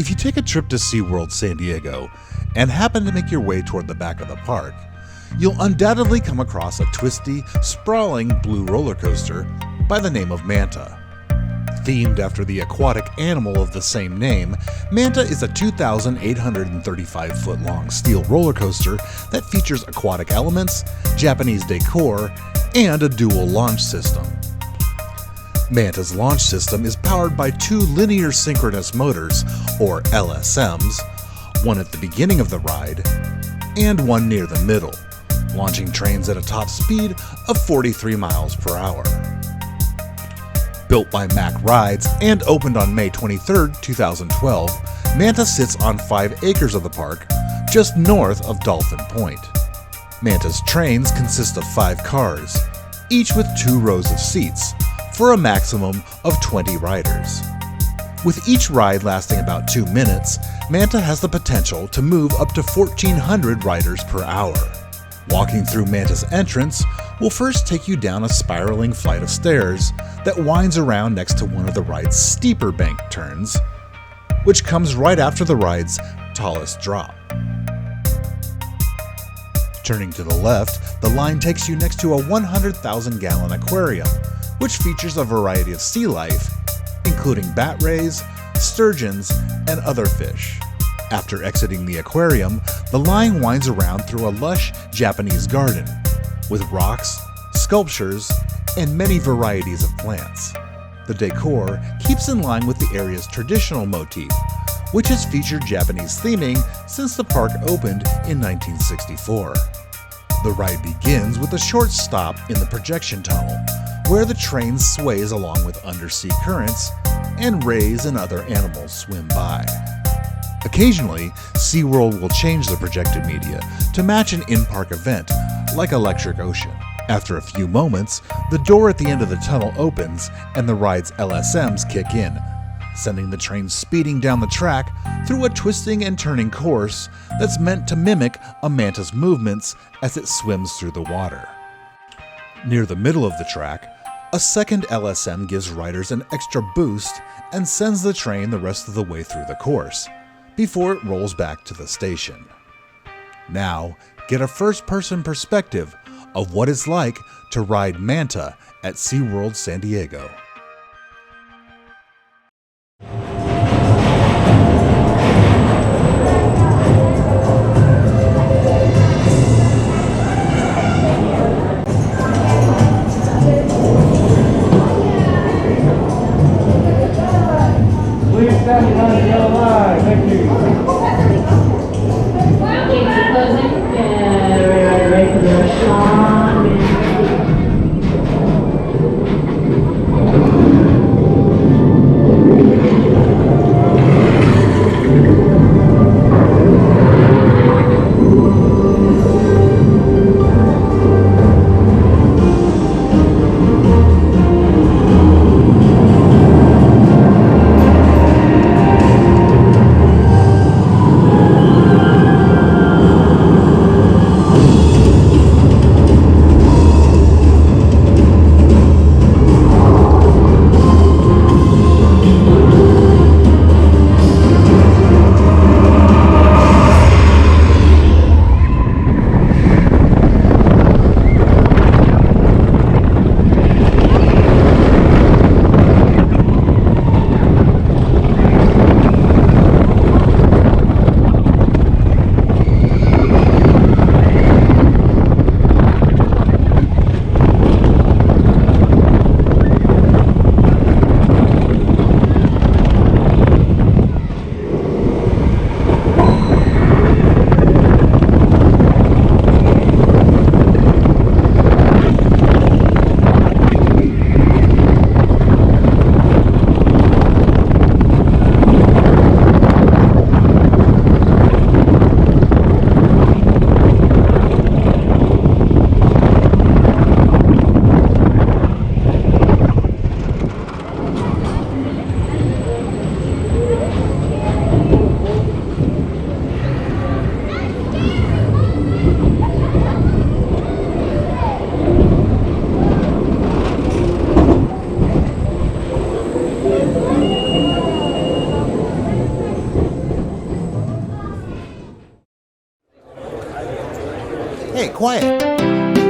If you take a trip to SeaWorld San Diego and happen to make your way toward the back of the park, you'll undoubtedly come across a twisty, sprawling blue roller coaster by the name of Manta. Themed after the aquatic animal of the same name, Manta is a 2,835-foot-long steel roller coaster that features aquatic elements, Japanese decor, and a dual launch system. Manta's launch system is powered by two linear synchronous motors, or LSMs, one at the beginning of the ride and one near the middle, launching trains at a top speed of 43 miles per hour. Built by Mack Rides and opened on May 23, 2012, Manta sits on 5 acres of the park, just north of Dolphin Point. Manta's trains consist of 5 cars, each with 2 rows of seats, for a maximum of 20 riders. With each ride lasting about 2 minutes, Manta has the potential to move up to 1,400 riders per hour. Walking through Manta's entrance will first take you down a spiraling flight of stairs that winds around next to one of the ride's steeper bank turns, which comes right after the ride's tallest drop. Turning to the left, the line takes you next to a 100,000-gallon aquarium, which features a variety of sea life, including bat rays, sturgeons, and other fish. After exiting the aquarium, the line winds around through a lush Japanese garden, with rocks, sculptures, and many varieties of plants. The decor keeps in line with the area's traditional motif, which has featured Japanese theming since the park opened in 1964. The ride begins with a short stop in the projection tunnel, where the train sways along with undersea currents and rays and other animals swim by. Occasionally, SeaWorld will change the projected media to match an in-park event, like Electric Ocean. After a few moments, the door at the end of the tunnel opens and the ride's LSMs kick in, sending the train speeding down the track through a twisting and turning course that's meant to mimic a manta's movements as it swims through the water. Near the middle of the track, a second LSM gives riders an extra boost and sends the train the rest of the way through the course, before it rolls back to the station. Now, get a first-person perspective of what it's like to ride Manta at SeaWorld San Diego. Hey, quiet!